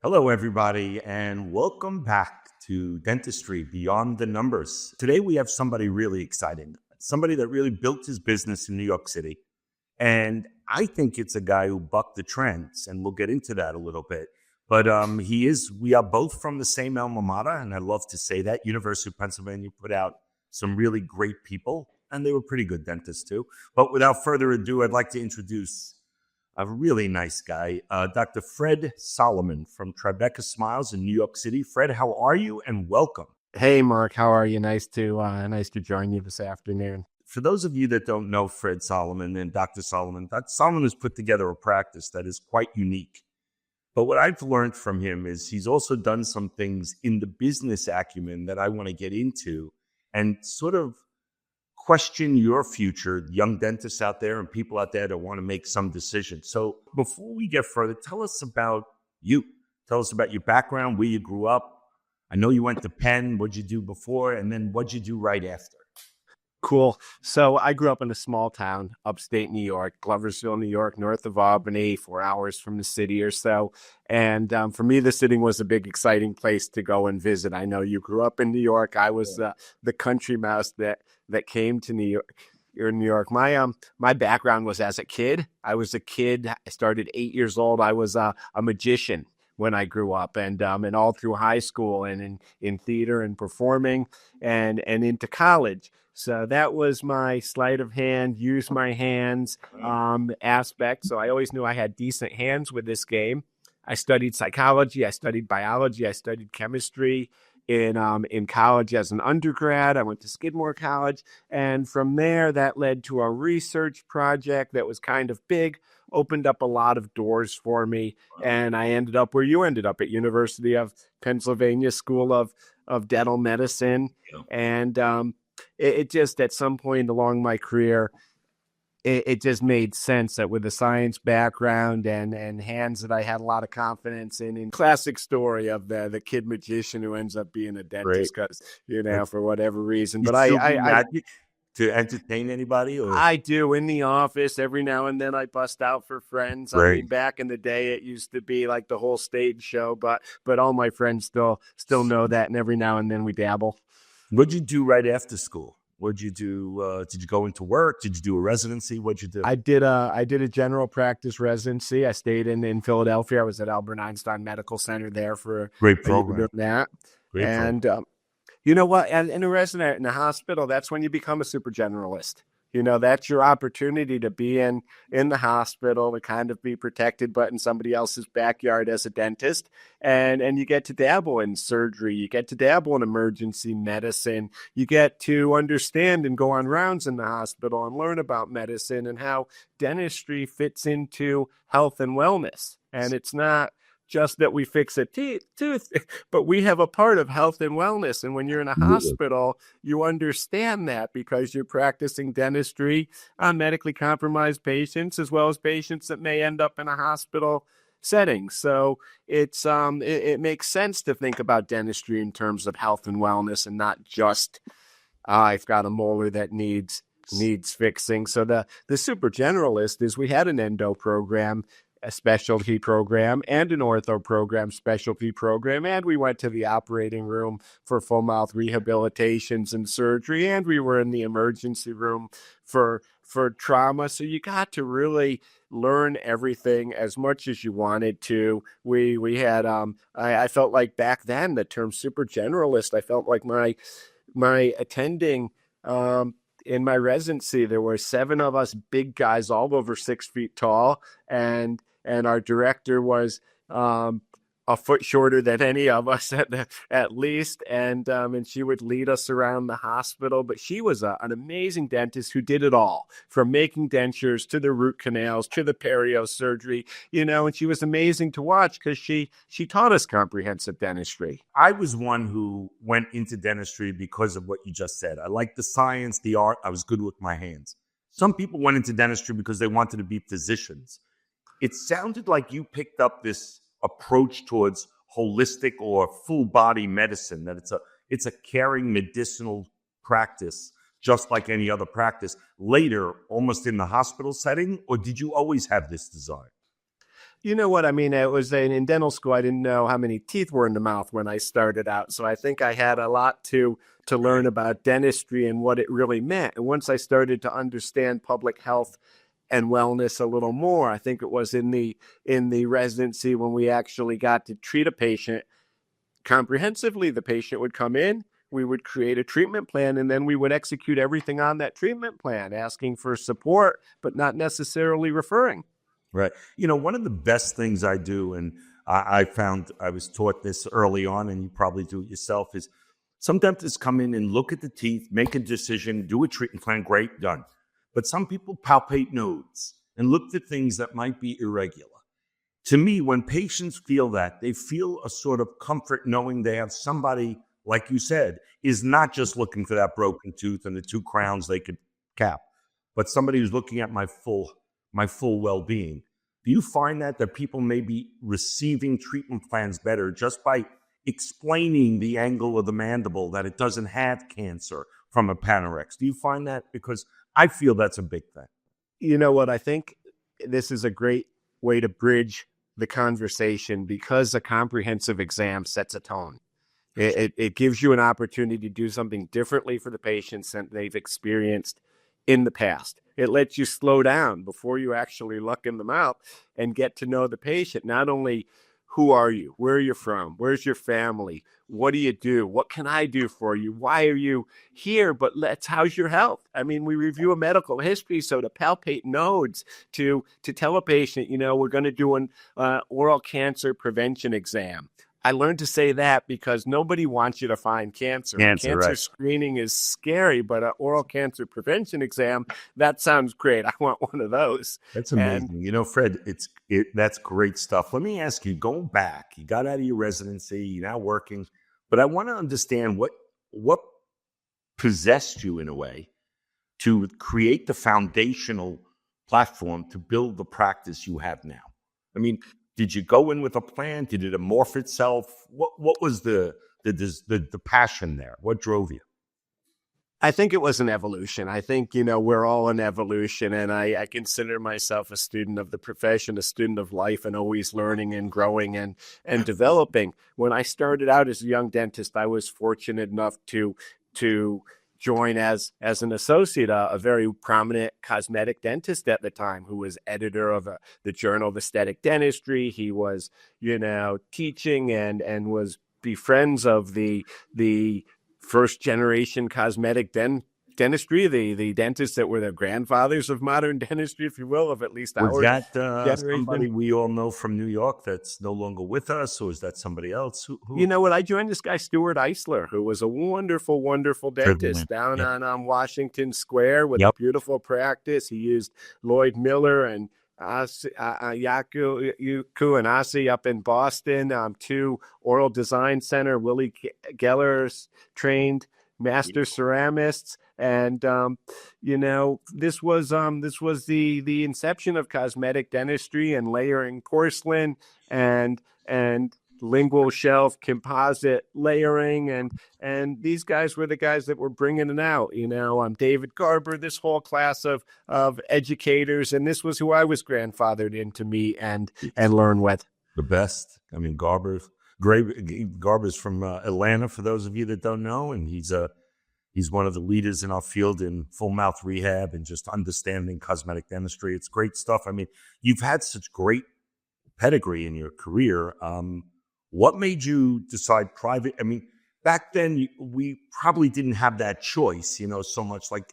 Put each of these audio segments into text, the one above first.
Hello, everybody, and welcome back to Dentistry Beyond the Numbers. Today, we have somebody really exciting, somebody that really built his business in New York City. And I think it's a guy who bucked the trends, and we'll get into that a little bit. But we are both from the same alma mater, and I love to say that. University of Pennsylvania put out some really great people, and they were pretty good dentists too. But without further ado, I'd like to introduce a really nice guy, Dr. Fred Solomon from Tribeca Smiles in New York City. Fred, how are you? And welcome. Hey, Mark, how are you? Nice to join you this afternoon. For those of you that don't know Fred Solomon and Dr. Solomon has put together a practice that is quite unique. But what I've learned from him is he's also done some things in the business acumen that I want to get into and sort of question your future, young dentists out there and people out there that want to make some decisions. So before we get further, tell us about you. Tell us about your background, where you grew up. I know you went to Penn. What'd you do before? And then what'd you do right after? Cool. So I grew up in a small town, upstate New York, Gloversville, New York, north of Albany, 4 hours from the city or so. And for me, the city was a big, exciting place to go and visit. I know you grew up in New York. I was the country mouse that came to New York. You're in New York. My background was as a kid. I was a kid. I started 8 years old. I was a magician when I grew up, and all through high school, and in theater and performing, and into college. So that was my sleight of hand, use my hands aspect. So I always knew I had decent hands with this game. I studied psychology, I studied biology, I studied chemistry in college as an undergrad. I went to Skidmore College, and from there that led to a research project that was kind of big, opened up a lot of doors for me, and I ended up where you ended up, at University of Pennsylvania School of Dental Medicine. And it just, at some point along my career, it just made sense that with a science background and hands that I had a lot of confidence in classic story of the kid magician who ends up being a dentist because, for whatever reason. You But still do I magic to entertain anybody? Or I do in the office. Every now and then I bust out for friends. I Great. mean, back in the day, it used to be like the whole stage show, but all my friends still know that. And every now and then we dabble. What'd you do right after school? What'd you do? Did you go into work? Did you do a residency? What'd you do? I did a general practice residency. I stayed in Philadelphia. I was at Albert Einstein Medical Center there for Great a program. year doing that. Great program. And you know what? And in a resident in a hospital, that's when you become a super generalist. That's your opportunity to be in the hospital, to kind of be protected, but in somebody else's backyard as a dentist. And you get to dabble in surgery. You get to dabble in emergency medicine. You get to understand and go on rounds in the hospital and learn about medicine and how dentistry fits into health and wellness. And it's not just that we fix a tooth, but we have a part of health and wellness. And when you're in a hospital, you understand that because you're practicing dentistry on medically compromised patients, as well as patients that may end up in a hospital setting. So it makes sense to think about dentistry in terms of health and wellness, and not just I've got a molar that needs fixing. So the super generalist is, we had an endo program, a specialty program, and an ortho program, specialty program, and we went to the operating room for full mouth rehabilitations and surgery, and we were in the emergency room for trauma. So you got to really learn everything as much as you wanted to. We had I felt like back then the term super generalist, I felt like my attending in my residency, there were 7 of us big guys, all over 6 feet tall, and our director was a foot shorter than any of us at least, and she would lead us around the hospital. But she was an amazing dentist who did it all, from making dentures to the root canals to the perio surgery, and she was amazing to watch because she taught us comprehensive dentistry. I was one who went into dentistry because of what you just said. I liked the science, the art. I was good with my hands. Some people went into dentistry because they wanted to be physicians. It sounded like you picked up this approach towards holistic or full body medicine, that it's a caring medicinal practice, just like any other practice, later, almost in the hospital setting? Or did you always have this desire? You know what I mean? It was in dental school. I didn't know how many teeth were in the mouth when I started out, so I think I had a lot to learn about dentistry and what it really meant. And once I started to understand public health and wellness a little more, I think it was in the residency when we actually got to treat a patient comprehensively. The patient would come in, we would create a treatment plan, and then we would execute everything on that treatment plan, asking for support, but not necessarily referring. Right. One of the best things I do, and I found I was taught this early on, and you probably do it yourself, is some dentists come in and look at the teeth, make a decision, do a treatment plan, great, done. But some people palpate nodes and look for things that might be irregular. To me, when patients feel that, they feel a sort of comfort knowing they have somebody, like you said, is not just looking for that broken tooth and the two crowns they could cap, but somebody who's looking at my full well-being. Do you find that people may be receiving treatment plans better just by explaining the angle of the mandible, that it doesn't have cancer from a panorex? Do you find that? Because I feel that's a big thing. You know what? I think this is a great way to bridge the conversation because a comprehensive exam sets a tone. It gives you an opportunity to do something differently for the patients than they've experienced in the past. It lets you slow down before you actually look in the mouth and get to know the patient. Not only who are you, where are you from, where's your family, what do you do, what can I do for you, why are you here, but how's your health? I mean, we review a medical history, so to palpate nodes, to tell a patient, we're going to do an oral cancer prevention exam. I learned to say that because nobody wants you to find cancer. Cancer right. screening is scary, but an oral cancer prevention exam, that sounds great. I want one of those. That's amazing. Fred, that's great stuff. Let me ask you, going back, you got out of your residency, you're now working, but I want to understand what possessed you in a way to create the foundational platform to build the practice you have now. I mean, did you go in with a plan? Did it morph itself? What was the passion there? What drove you? I think it was an evolution. I think, we're all an evolution, and I consider myself a student of the profession, a student of life, and always learning and growing and developing. When I started out as a young dentist, I was fortunate enough to join as an associate, a very prominent cosmetic dentist at the time who was editor of the Journal of Aesthetic Dentistry. He was, teaching and was be friends of the first generation cosmetic dentistry, the dentists that were the grandfathers of modern dentistry, if you will, of at least our generation. Somebody we all know from New York that's no longer with us, or is that somebody else? Who? You know what? I joined this guy, Stuart Eisler, who was a wonderful, wonderful dentist down on Washington Square with a beautiful practice. He used Lloyd Miller and Yaku and Asi up in Boston, two oral design center, Willie Geller's trained master ceramists. And, this was the inception of cosmetic dentistry and layering porcelain and lingual shelf composite layering. And these guys were the guys that were bringing it out. I'm David Garber, this whole class of educators. And this was who I was grandfathered in to meet and learn with. The best. I mean, Garber's from Atlanta, for those of you that don't know. And he's one of the leaders in our field in full mouth rehab and just understanding cosmetic dentistry. It's great stuff. I mean, you've had such great pedigree in your career. What made you decide private? I mean, back then we probably didn't have that choice, so much like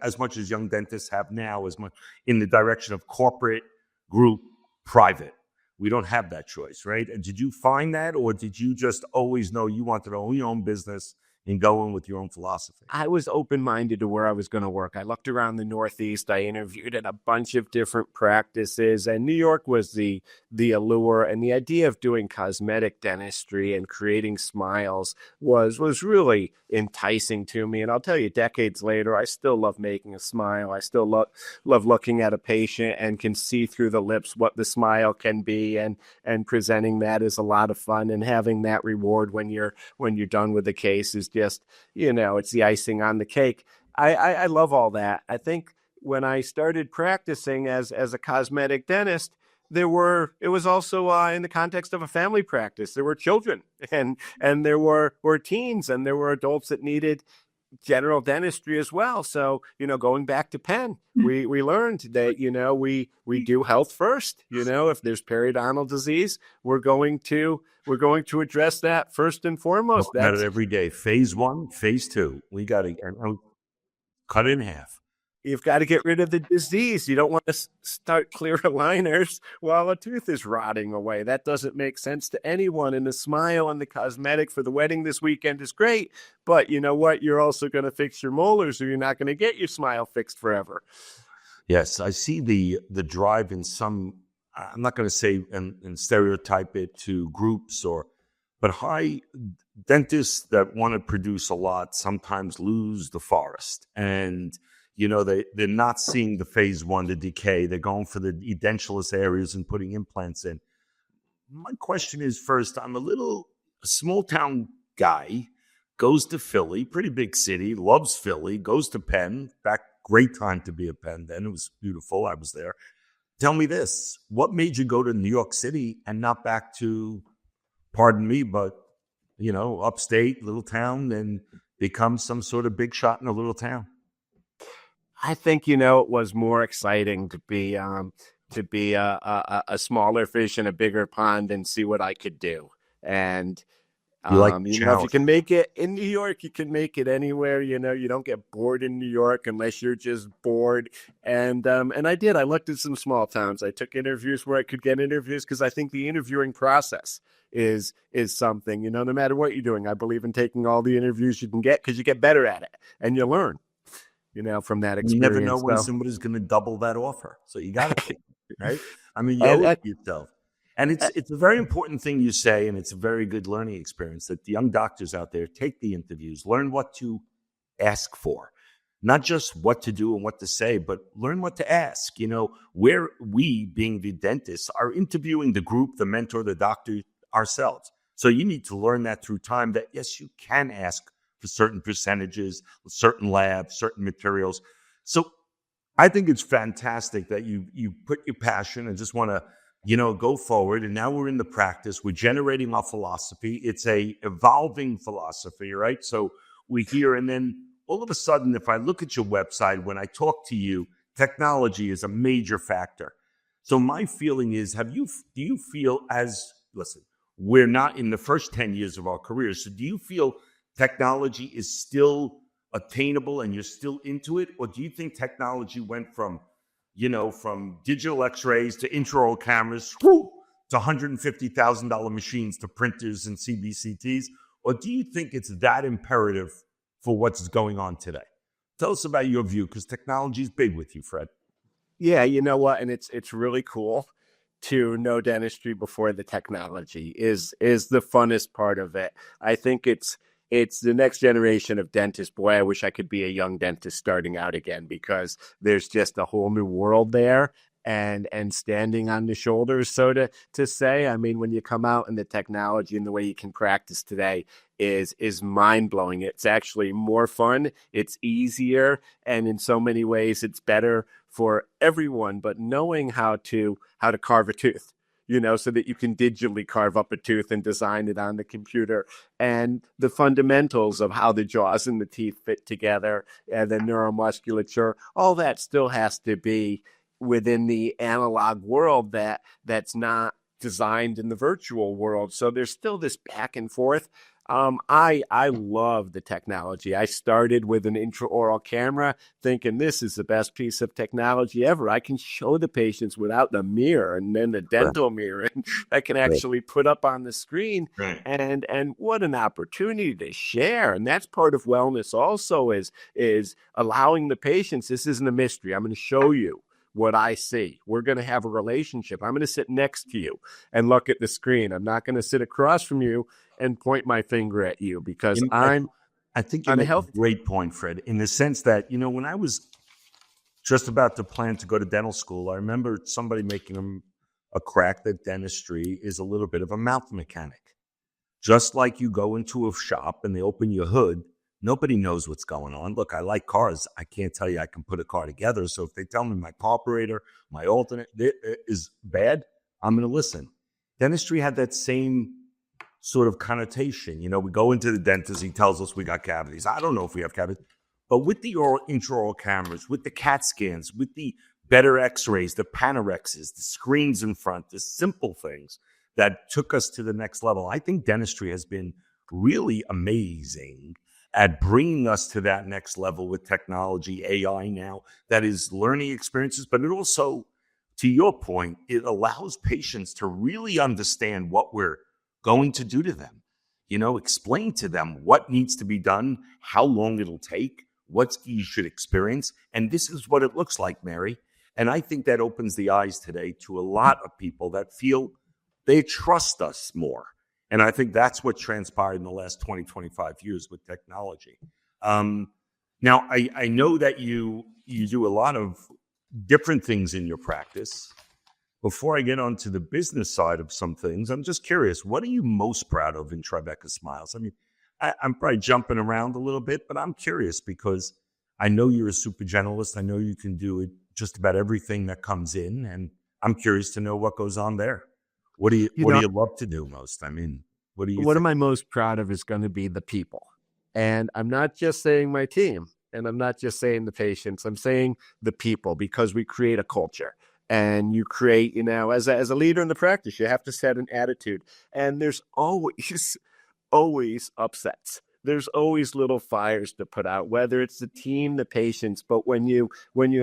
as much as young dentists have now, as much in the direction of corporate, group, private. We don't have that choice, right? And did you find that, or did you just always know you wanted to own your own business and go in with your own philosophy? I was open-minded to where I was going to work. I looked around the Northeast. I interviewed at a bunch of different practices, and New York was the allure. And the idea of doing cosmetic dentistry and creating smiles was really enticing to me. And I'll tell you, decades later, I still love making a smile. I still love looking at a patient and can see through the lips what the smile can be, and presenting that is a lot of fun. And having that reward when you're done with the case is just, it's the icing on the cake. I love all that. I think when I started practicing as a cosmetic dentist, it was also in the context of a family practice. There were children and there were teens and there were adults that needed general dentistry as well. So, going back to Penn, we learned that, we do health first. If there's periodontal disease, we're going to address that first and foremost. Talking about it every day. Phase 1, phase 2. We got to cut it in half. You've got to get rid of the disease. You don't want to start clear aligners while a tooth is rotting away. That doesn't make sense to anyone. And the smile and the cosmetic for the wedding this weekend is great. But you know what? You're also going to fix your molars or you're not going to get your smile fixed forever. Yes, I see the drive in some, I'm not going to say and stereotype it to groups but high dentists that want to produce a lot sometimes lose the forest. And they're not seeing the phase 1, the decay. They're going for the edentulous areas and putting implants in. My question is, first, I'm a small town guy, goes to Philly, pretty big city, loves Philly, goes to Penn. Great time to be at Penn then. It was beautiful. I was there. Tell me this. What made you go to New York City and not back to, pardon me, but, upstate, little town, and become some sort of big shot in a little town? I think, it was more exciting to be a smaller fish in a bigger pond and see what I could do. And, if you can make it in New York, you can make it anywhere. You don't get bored in New York unless you're just bored. And I did. I looked at some small towns. I took interviews where I could get interviews because I think the interviewing process is something, no matter what you're doing. I believe in taking all the interviews you can get because you get better at it and you learn. From that experience. You never know when somebody's going to double that offer. So you got to, right? I mean, you owe it to yourself. And it's a very important thing you say, and it's a very good learning experience that the young doctors out there take the interviews, learn what to ask for, not just what to do and what to say, but learn what to ask. Where we, being the dentists, are interviewing the group, the mentor, the doctor ourselves. So you need to learn that through time that, yes, you can ask for certain percentages, certain labs, certain materials. So I think it's fantastic that you put your passion and just want to, go forward. And now we're in the practice. We're generating our philosophy. It's a evolving philosophy, right? So we hear, and then all of a sudden, if I look at your website, when I talk to you, technology is a major factor. So my feeling is, do you feel listen, we're not in the first 10 years of our careers. So do you feel technology is still attainable and you're still into it? Or do you think technology went from digital x-rays to intraoral cameras to $150,000 machines to printers and CBCTs? Or do you think it's that imperative for what's going on today? Tell us about your view, because technology is big with you, Fred. Yeah, you know what? And it's really cool to know dentistry before the technology is the funnest part of it. I think it's the next generation of dentists. Boy, I wish I could be a young dentist starting out again, because there's just a whole new world there and standing on the shoulders, so to say. I mean, when you come out and the technology and the way you can practice today is mind-blowing. It's actually more fun, it's easier, and in so many ways it's better for everyone. But knowing how to carve a tooth, so that you can digitally carve up a tooth and design it on the computer, and the fundamentals of how the jaws and the teeth fit together and the neuromusculature, all that still has to be within the analog world that's not designed in the virtual world. So there's still this back and forth. I love the technology. I started with an intraoral camera thinking this is the best piece of technology ever. I can show the patients without the mirror and then the dental mirror, and I can actually put up on the screen. Right. And what an opportunity to share. And that's part of wellness also, is allowing the patients, this isn't a mystery. I'm going to show you what I see. We're going to have a relationship. I'm going to sit next to you and look at the screen. I'm not going to sit across from you and point my finger at you, because I think you make a great point, Fred, in the sense that, when I was just about to plan to go to dental school, I remember somebody making a crack that dentistry is a little bit of a mouth mechanic. Just like you go into a shop and they open your hood, nobody knows what's going on. Look, I like cars. I can't tell you I can put a car together. So if they tell me my carburetor, my alternate is bad, I'm going to listen. Dentistry had that same sort of connotation. You know, we go into the dentist, he tells us we got cavities. I don't know if we have cavities, but with the intraoral cameras, with the CAT scans, with the better x-rays, the panorexes, the screens in front, the simple things that took us to the next level. I think dentistry has been really amazing at bringing us to that next level with technology, AI now, that is learning experiences, but it also, to your point, it allows patients to really understand what we're going to do to them. You know, explain to them what needs to be done, how long it'll take, what you should experience. And this is what it looks like, Mary. And I think that opens the eyes today to a lot of people that feel they trust us more. And I think that's what transpired in the last 20, 25 years with technology. Now, I know that you do a lot of different things in your practice. Before I get onto the business side of some things, I'm just curious, what are you most proud of in Tribeca Smiles? I mean, I'm probably jumping around a little bit, but I'm curious because I know you're a super generalist. I know you can do it just about everything that comes in, and I'm curious to know what goes on there. What do you love to do most? I mean, what do you What think? am I most proud of is going to be the people. And I'm not just saying my team, and I'm not just saying the patients. I'm saying the people, because we create a culture. And you create, as a leader in the practice, you have to set an attitude. And there's always upsets. There's always little fires to put out, whether it's the team, the patients. But when you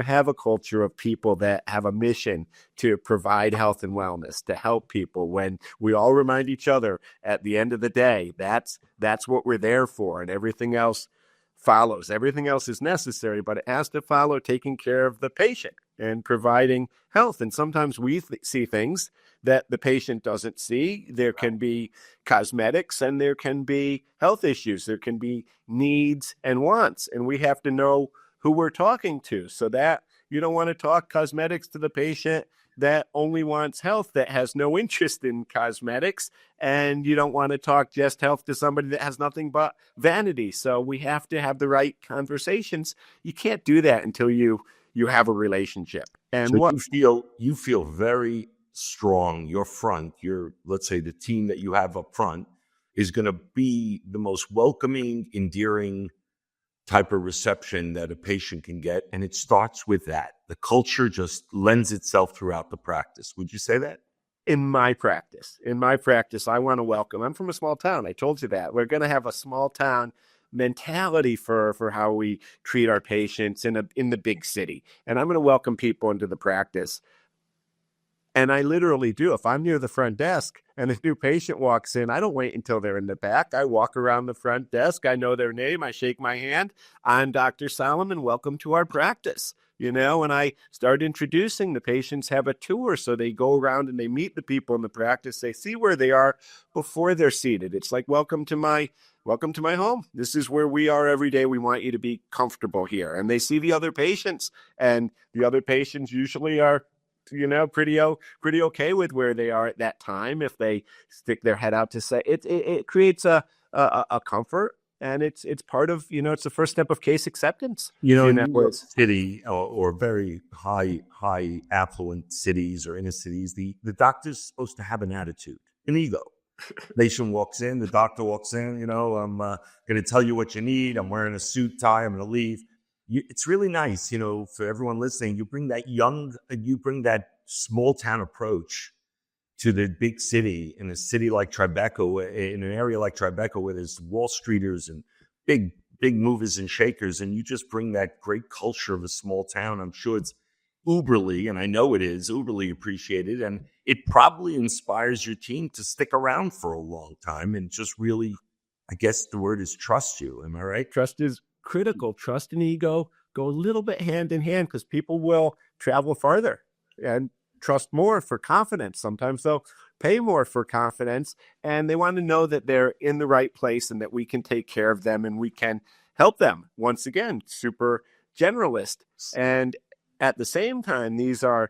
have a culture of people that have a mission to provide health and wellness, to help people, when we all remind each other at the end of the day, that's what we're there for, and everything else follows. Everything else is necessary, but it has to follow taking care of the patient and providing health. And sometimes we see things that the patient doesn't see. There can be cosmetics and there can be health issues. There can be needs and wants, and we have to know who we're talking to, so that you don't want to talk cosmetics to the patient that only wants health, that has no interest in cosmetics, and you don't want to talk just health to somebody that has nothing but vanity. So we have to have the right conversations. You can't do that until you have a relationship. And So you feel very strong. Let's say the team that you have up front is going to be the most welcoming, endearing type of reception that a patient can get. And it starts with that. The culture just lends itself throughout the practice. Would you say that? in my practice, I want to welcome. I'm from a small town. I told you that. We're going to have a small town mentality for how we treat our patients in the big city. And I'm going to welcome people into the practice. And I literally do. If I'm near the front desk and a new patient walks in, I don't wait until they're in the back. I walk around the front desk. I know their name. I shake my hand. I'm Dr. Solomon. Welcome to our practice. And I start introducing. The patients have a tour. So they go around and they meet the people in the practice. They see where they are before they're seated. It's like, welcome to my home. This is where we are every day. We want you to be comfortable here. And they see the other patients, and the other patients usually are pretty okay with where they are at that time. If they stick their head out to say it creates a comfort, and it's part of, it's the first step of case acceptance. In New York City or very high affluent cities or inner cities, the doctor's supposed to have an attitude, an ego. Patient walks in, the doctor walks in, I'm going to tell you what you need. I'm wearing a suit, tie, I'm going to leave. It's really nice, for everyone listening. You bring that small town approach to the big city, in a city like Tribeca, in an area like Tribeca where there's Wall Streeters and big movers and shakers, and you just bring that great culture of a small town. I'm sure it's uberly, and I know it is uberly appreciated, and it probably inspires your team to stick around for a long time and just really, I guess the word is trust you. Am I right? Trust is critical. Trust and ego go a little bit hand in hand, because people will travel farther and trust more for confidence. Sometimes they'll pay more for confidence, and they want to know that they're in the right place and that we can take care of them and we can help them. Once again, super generalist. And at the same time, these are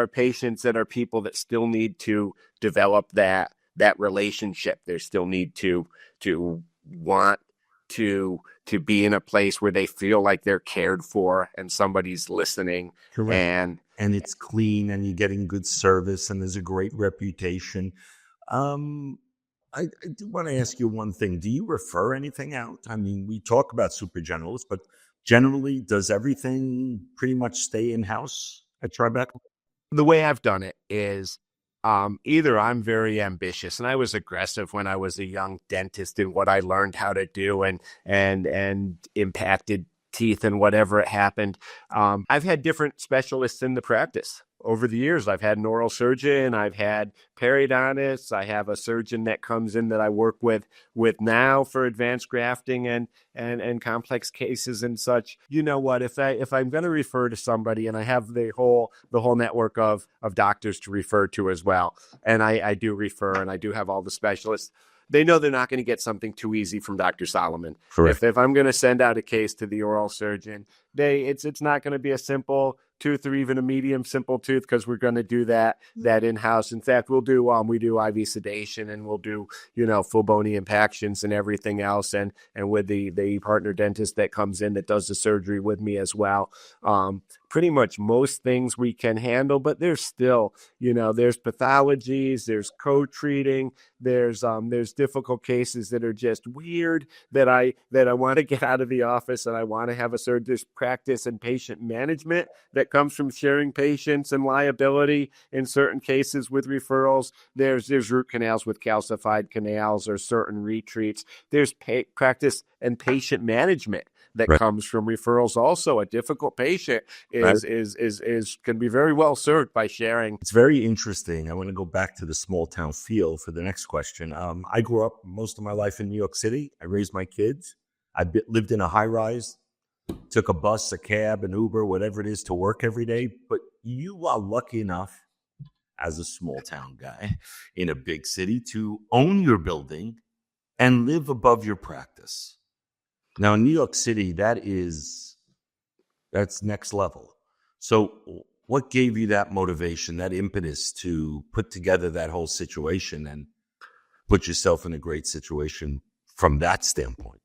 patients that are people that still need to develop that relationship. They still need to want to be in a place where they feel like they're cared for and somebody's listening. Correct. and it's clean and you're getting good service and there's a great reputation. Um, I do want to ask you one thing. Do you refer anything out? I mean, we talk about super generalists, but generally, does everything pretty much stay in-house at Tribeca? The way I've done it is either I'm very ambitious, and I was aggressive when I was a young dentist in what I learned how to do and impacted teeth and whatever it happened. I've had different specialists in the practice. Over the years, I've had an oral surgeon, I've had periodontists, I have a surgeon that comes in that I work with now for advanced grafting and complex cases and such. You know what? If I'm going to refer to somebody, and I have the whole network of doctors to refer to as well, and I do refer, and I do have all the specialists. They know they're not going to get something too easy from Dr. Solomon. Correct. If I'm going to send out a case to the oral surgeon, it's not going to be a simple tooth or even a medium simple tooth, because we're going to do that in-house. In fact, we do IV sedation, and we'll do full bony impactions and everything else, and with the partner dentist that comes in that does the surgery with me as well. Pretty much most things we can handle, but there's still there's pathologies, there's co-treating, there's difficult cases that are just weird that I want to get out of the office, and I want to have a surgeon's practice and patient management that comes from sharing patients and liability in certain cases with referrals. There's root canals with calcified canals or certain retreats. There's practice and patient management that Right. comes from referrals. Also, a difficult patient can be very well served by sharing. It's very interesting. I want to go back to the small town feel for the next question. I grew up most of my life in New York City. I raised my kids. Lived in a high rise, took a bus, a cab, an Uber, whatever it is, to work every day. But you are lucky enough, as a small town guy in a big city, to own your building and live above your practice. Now, in New York City, that's next level. So what gave you that motivation, that impetus to put together that whole situation and put yourself in a great situation from that standpoint?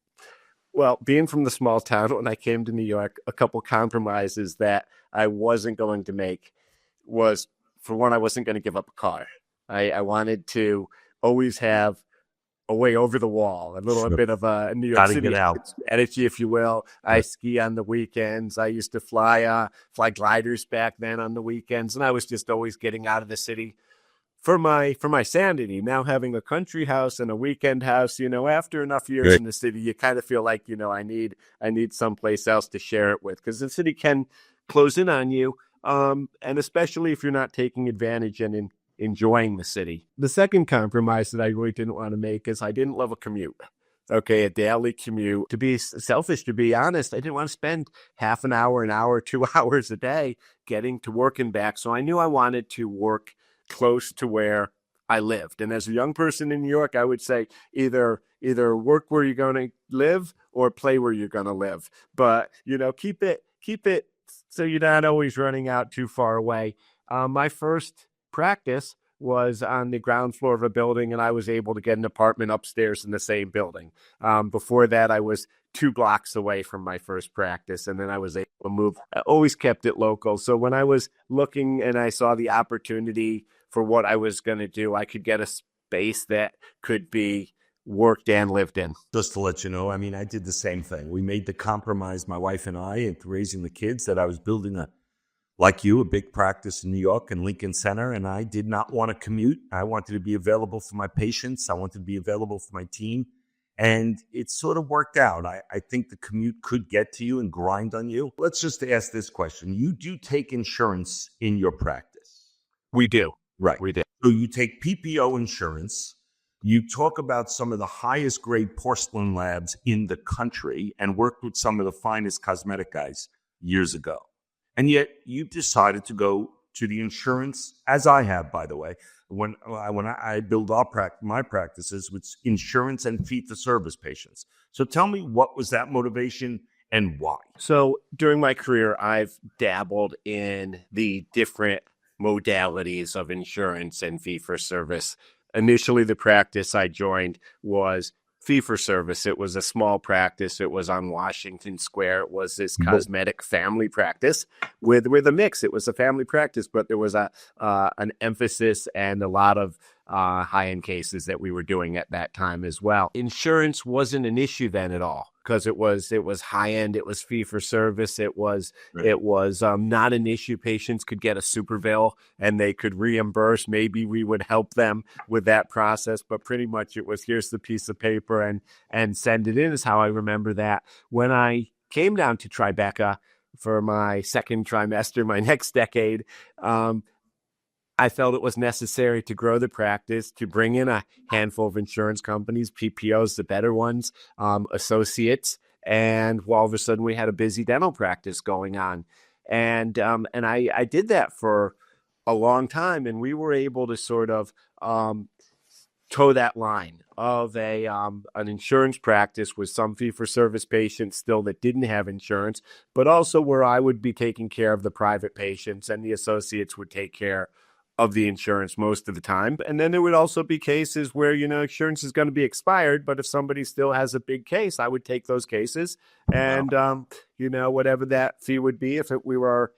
Well, being from the small town, when I came to New York, a couple compromises that I wasn't going to make was, for one, I wasn't going to give up a car. I wanted to always have a way over the wall, a little Sure. bit of a New York Gotta City get out. energy, if you will. I Right. ski on the weekends. I used to fly gliders back then on the weekends, and I was just always getting out of the city for my sanity. Now having a country house and a weekend house, after enough years Great. in the city, you kind of feel like, I need someplace else to share it with, because the city can close in on you. And especially if you're not taking advantage and enjoying the city. The second compromise that I really didn't want to make is I didn't love a commute. Okay, a daily commute. To be selfish, to be honest, I didn't want to spend half an hour, 2 hours a day getting to work and back. So I knew I wanted to work close to where I lived. And as a young person in New York, I would say either work where you're going to live or play where you're going to live. But, keep it so you're not always running out too far away. My first practice was on the ground floor of a building, and I was able to get an apartment upstairs in the same building. Before that, I was 2 blocks away from my first practice, and then I was able to move. I always kept it local. So when I was looking and I saw the opportunity for what I was going to do, I could get a space that could be worked and lived in. Just to let you know, I mean, I did the same thing. We made the compromise, my wife and I, at raising the kids, that I was building like you, a big practice in New York and Lincoln Center, and I did not want to commute. I wanted to be available for my patients. I wanted to be available for my team. And it sort of worked out. I think the commute could get to you and grind on you. Let's just ask this question. You do take insurance in your practice? We do. Right. We do. So you take PPO insurance. You talk about some of the highest grade porcelain labs in the country and worked with some of the finest cosmetic guys years ago. And yet you decided to go to the insurance, as I have, by the way, when I build my practices with insurance and fee-for-service patients. So tell me, what was that motivation and why? So during my career, I've dabbled in the different modalities of insurance and fee-for-service. Initially, the practice I joined was fee for service. It was a small practice. It was on Washington Square. It was this But cosmetic family practice with a mix. It was a family practice, but there was an emphasis and a lot of high-end cases that we were doing at that time as well. Insurance wasn't an issue then at all because it was high-end. It was fee for service. It was not an issue. Patients could get a super bill and they could reimburse. Maybe we would help them with that process, but pretty much it was, here's the piece of paper and send it in, is how I remember that. When I came down to Tribeca for my second trimester, my next decade, I felt it was necessary to grow the practice, to bring in a handful of insurance companies, PPOs, the better ones, associates, and all of a sudden we had a busy dental practice going on. And I did that for a long time, and we were able to sort of toe that line of an insurance practice with some fee-for-service patients still that didn't have insurance, but also where I would be taking care of the private patients and the associates would take care of the insurance most of the time. And then there would also be cases where, insurance is going to be expired, but if somebody still has a big case, I would take those cases and, whatever that fee would be, if we were,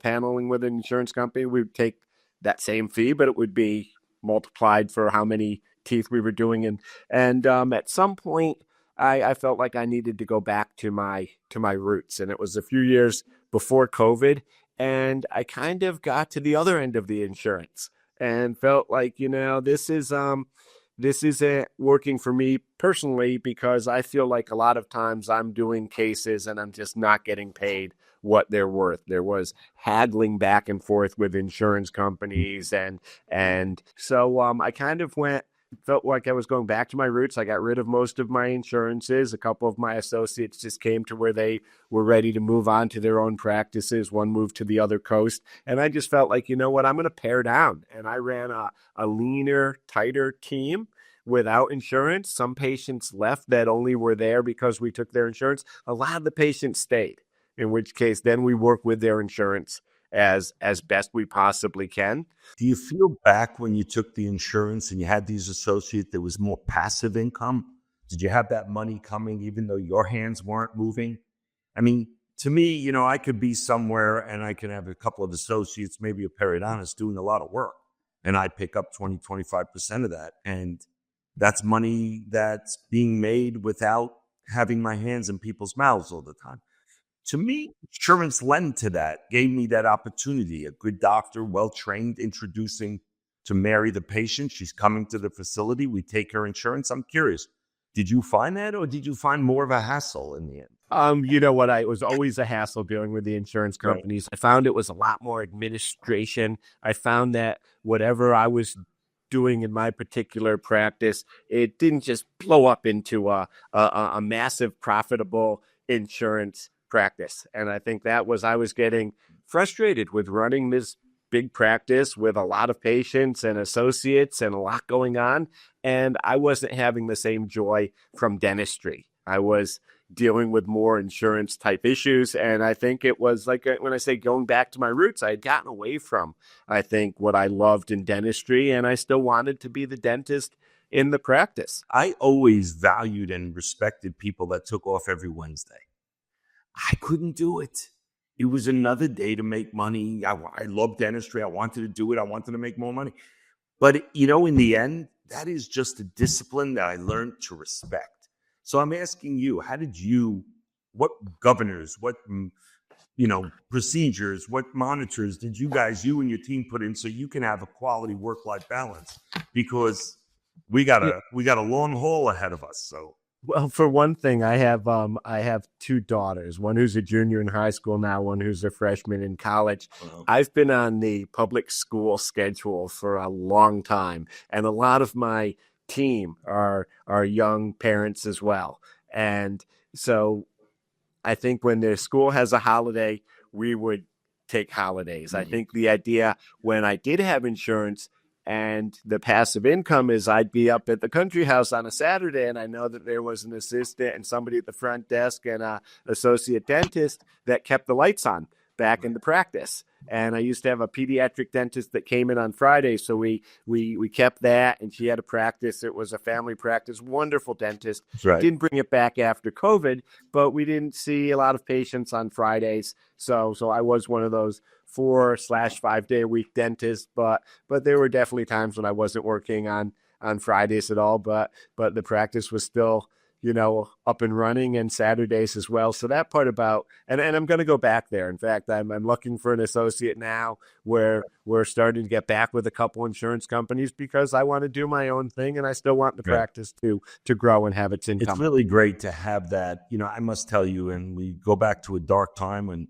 paneling with an insurance company, we would take that same fee, but it would be multiplied for how many teeth we were doing. And at some point I felt like I needed to go back to my roots. And it was a few years before COVID. And I kind of got to the other end of the insurance and felt like, this isn't working for me personally, because I feel like a lot of times I'm doing cases and I'm just not getting paid what they're worth. There was haggling back and forth with insurance companies. And so I kind of felt like I was going back to my roots. I got rid of most of my insurances. A couple of my associates just came to where they were ready to move on to their own practices. One moved to the other coast. And I just felt like, I'm going to pare down. And I ran a leaner, tighter team without insurance. Some patients left that only were there because we took their insurance. A lot of the patients stayed, in which case then we work with their insurance as best we possibly can. do you feel back when you took the insurance and you had these associates, there was more passive income? Did you have that money coming even though your hands weren't moving? I mean, to me, I could be somewhere and I can have a couple of associates, maybe a periodontist doing a lot of work, and I pick up 20, 25% of that. And that's money that's being made without having my hands in people's mouths all the time. To me, insurance lent to that, gave me that opportunity. A good doctor, well-trained, introducing to Mary, the patient. She's coming to the facility. We take her insurance. I'm curious, did you find that, or did you find more of a hassle in the end? You know what? It was always a hassle dealing with the insurance companies. Right. I found it was a lot more administration. I found that whatever I was doing in my particular practice, it didn't just blow up into a massive profitable insurance practice. And I think I was getting frustrated with running this big practice with a lot of patients and associates and a lot going on. And I wasn't having the same joy from dentistry. I was dealing with more insurance type issues. And I think it was like, when I say going back to my roots, I had gotten away from, I think, what I loved in dentistry. And I still wanted to be the dentist in the practice. I always valued and respected people that took off every Wednesday. I couldn't do it. It was another day to make money. I love dentistry. I wanted to do it. I wanted to make more money. But, in the end, that is just a discipline that I learned to respect. So I'm asking you, what governors, what, procedures, what monitors did you and your team put in so you can have a quality work-life balance? Because we got a long haul ahead of us. So. Well, for one thing, I have two daughters, one who's a junior in high school now, one who's a freshman in college. Wow. I've been on the public school schedule for a long time, and a lot of my team are young parents as well. And so I think when their school has a holiday, we would take holidays. Mm-hmm. I think the idea when I did have insurance and the passive income is I'd be up at the country house on a Saturday, and I know that there was an assistant and somebody at the front desk and an associate dentist that kept the lights on back into practice. And I used to have a pediatric dentist that came in on Friday. So we kept that, and she had a practice. It was a family practice, wonderful dentist. Right. Didn't bring it back after COVID, but we didn't see a lot of patients on Fridays. So I was one of those 4/5 day a week dentists, but there were definitely times when I wasn't working on Fridays at all, but the practice was still, up and running, and Saturdays as well. So that part about, and I'm going to go back there. In fact, I'm looking for an associate now, where we're starting to get back with a couple insurance companies, because I want to do my own thing, and I still want the practice to grow and have its income. It's really great to have that. I must tell you, and we go back to a dark time when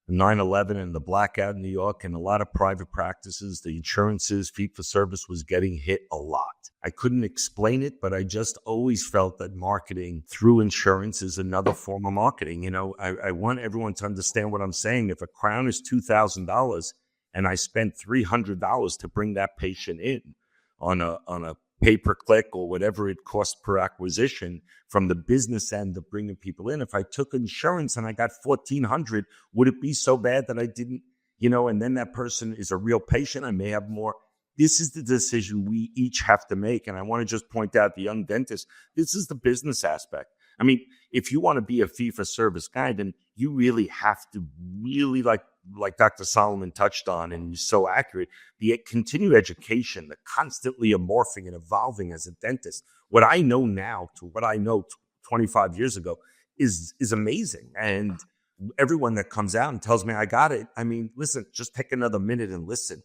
9/11 and the blackout in New York, and a lot of private practices, the insurances, fee-for-service was getting hit a lot. I couldn't explain it, but I just always felt that marketing through insurance is another form of marketing. I want everyone to understand what I'm saying. If a crown is $2,000 and I spent $300 to bring that patient in on a pay-per-click or whatever it costs per acquisition, from the business end of bringing people in, if I took insurance and I got $1,400, would it be so bad that I didn't, and then that person is a real patient, I may have more. This is the decision we each have to make. And I want to just point out the young dentist, this is the business aspect. I mean, if you want to be a fee-for-service guy, then you really have to really, like Dr. Solomon touched on, and he's so accurate, the continued education, the constantly morphing and evolving as a dentist. What I know now to what I know 25 years ago is amazing. And everyone that comes out and tells me I got it, I mean, listen, just take another minute and listen.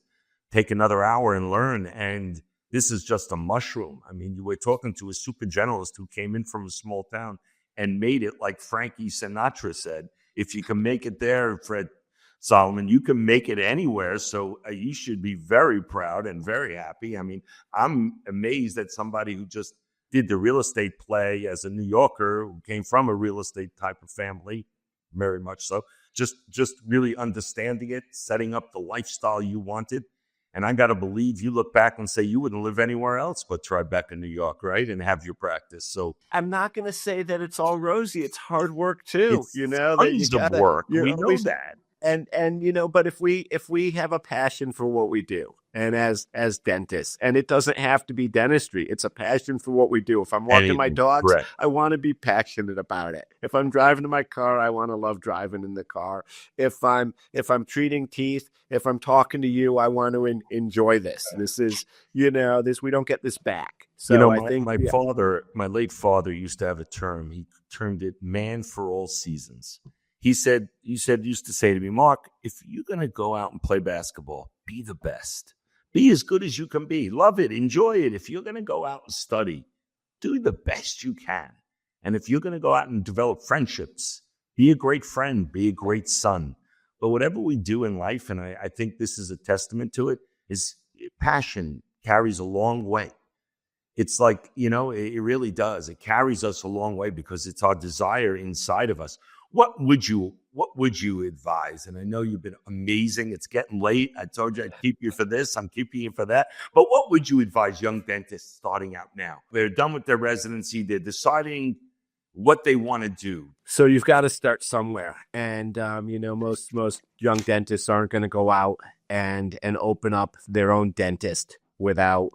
Take another hour and learn. And this is just a mushroom. I mean, you were talking to a super generalist who came in from a small town and made it, like Frankie Sinatra said, if you can make it there, Fred Solomon, you can make it anywhere. So you should be very proud and very happy. I mean, I'm amazed at somebody who just did the real estate play as a New Yorker who came from a real estate type of family, very much so. Just really understanding it, setting up the lifestyle you wanted. And I got to believe you look back and say you wouldn't live anywhere else but Tribeca, New York, right? And have your practice. So I'm not going to say that it's all rosy. It's hard work too. It's tons of work. We know that. And but if we have a passion for what we do, and as dentists, and it doesn't have to be dentistry, it's a passion for what we do. If I'm walking my dogs, correct, I want to be passionate about it. If I'm driving in my car, I want to love driving in the car. If I'm treating teeth, if I'm talking to you, I want to enjoy this. This is, this, we don't get this back. So I think my late father used to have a term. He termed it man for all seasons. He used to say to me, Mark, if you're going to go out and play basketball, be the best. Be as good as you can be. Love it. Enjoy it. If you're going to go out and study, do the best you can. And if you're going to go out and develop friendships, be a great friend, be a great son. But whatever we do in life, and I think this is a testament to it, is passion carries a long way. It's like, it really does. It carries us a long way because it's our desire inside of us. What would you advise? And I know you've been amazing. It's getting late. I told you I'd keep you for this. I'm keeping you for that. But what would you advise young dentists starting out now? They're done with their residency. They're deciding what they want to do. So you've got to start somewhere. And, most young dentists aren't going to go out and open up their own dentist without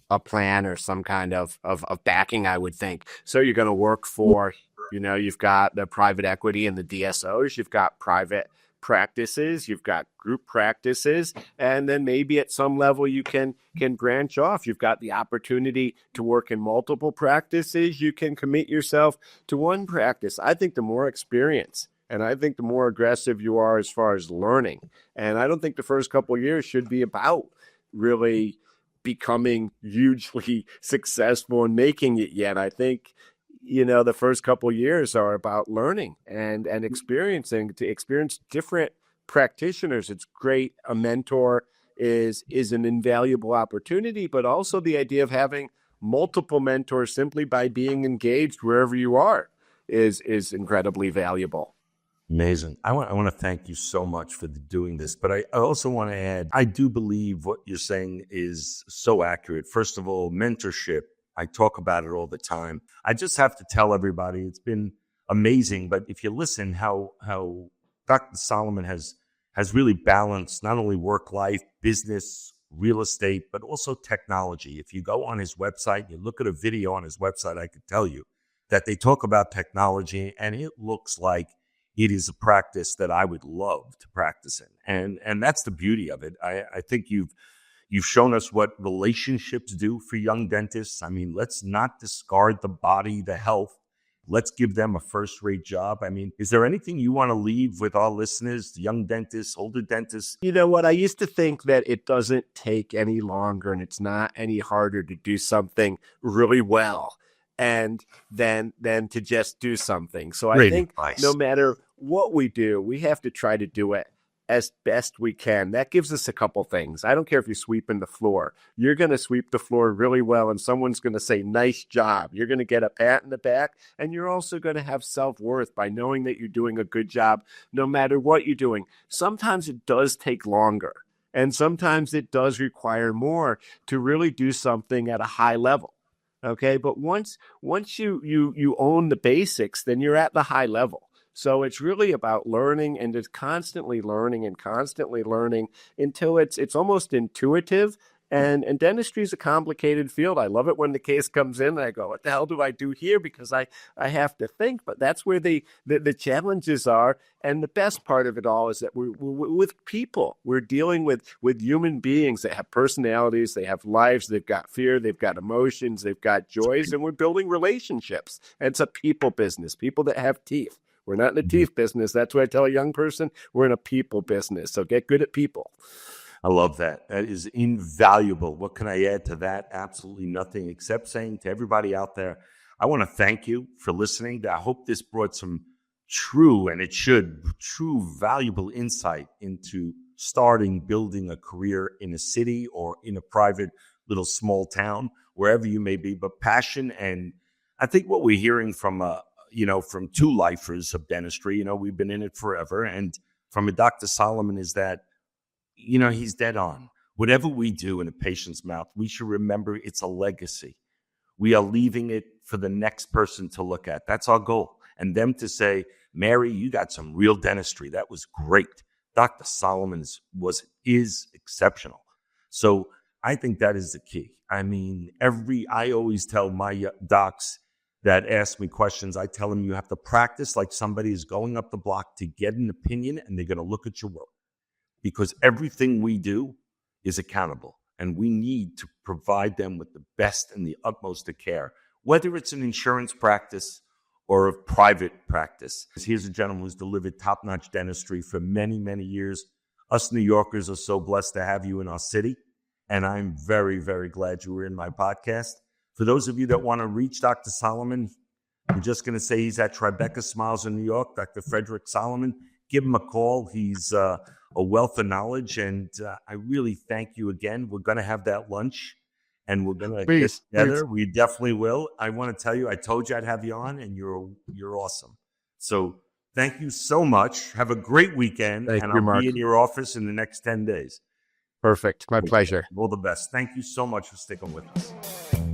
a plan or some kind of backing, I would think. So you're going to work for, you've got the private equity and the DSOs, you've got private practices, you've got group practices, and then maybe at some level you can branch off. You've got the opportunity to work in multiple practices. You can commit yourself to one practice. I think the more experience, and I think the more aggressive you are as far as learning. And I don't think the first couple of years should be about really becoming hugely successful and making it yet. I think, the first couple of years are about learning and experiencing, to experience different practitioners. It's great. A mentor is an invaluable opportunity, but also the idea of having multiple mentors simply by being engaged wherever you are is incredibly valuable. Amazing. I want to thank you so much for doing this, but I also want to add, I do believe what you're saying is so accurate. First of all, mentorship. I talk about it all the time. I just have to tell everybody it's been amazing. But if you listen how Dr. Solomon has has really balanced not only work life, business, real estate, but also technology. If you go on his website, you look at a video on his website, I could tell you that they talk about technology, and it looks like it is a practice that I would love to practice in. And that's the beauty of it. I think you've shown us what relationships do for young dentists. I mean, let's not discard the body, the health. Let's give them a first-rate job. I mean, is there anything you want to leave with our listeners, young dentists, older dentists? You know what? I used to think that it doesn't take any longer and it's not any harder to do something really well and then to just do something. So I think no matter what we do, we have to try to do it as best we can. That gives us a couple things. I don't care if you're sweeping the floor. You're going to sweep the floor really well, and someone's going to say, nice job. You're going to get a pat in the back, and you're also going to have self-worth by knowing that you're doing a good job no matter what you're doing. Sometimes it does take longer, and sometimes it does require more to really do something at a high level. Okay, but once you own the basics, then you're at the high level. So it's really about learning and just constantly learning until it's almost intuitive. And dentistry is a complicated field. I love it when the case comes in and I go, what the hell do I do here? Because I have to think, but that's where the challenges are. And the best part of it all is that we're with people. We're dealing with human beings that have personalities, they have lives, they've got fear, they've got emotions, they've got joys, and we're building relationships. And it's a people business, people that have teeth. We're not in the teeth business. That's what I tell a young person. We're in a people business. So get good at people. I love that. That is invaluable. What can I add to that? Absolutely nothing, except saying to everybody out there, I want to thank you for listening. I hope this brought some true valuable insight into building a career in a city or in a private little small town, wherever you may be, but passion. And I think what we're hearing from from two lifers of dentistry, we've been in it forever. And from a Dr. Solomon is that, he's dead on. Whatever we do in a patient's mouth, we should remember it's a legacy. We are leaving it for the next person to look at. That's our goal. And them to say, Mary, you got some real dentistry. That was great. Dr. Solomon is exceptional. So I think that is the key. I mean, I always tell my docs that ask me questions, I tell them you have to practice like somebody is going up the block to get an opinion, and they're going to look at your work. Because everything we do is accountable, and we need to provide them with the best and the utmost of care, whether it's an insurance practice or a private practice. Here's a gentleman who's delivered top-notch dentistry for many, many years. Us New Yorkers are so blessed to have you in our city, and I'm very, very glad you were in my podcast. For those of you that want to reach Dr. Solomon, I'm just going to say he's at Tribeca Smiles in New York, Dr. Frederick Solomon. Give him a call. He's a wealth of knowledge, and I really thank you again. We're going to have that lunch, and we're going to get together. We definitely will. I want to tell you, I told you I'd have you on, and you're awesome. So thank you so much. Have a great weekend, I'll be in your office in the next 10 days. Perfect. My pleasure. All the best. Thank you so much for sticking with us.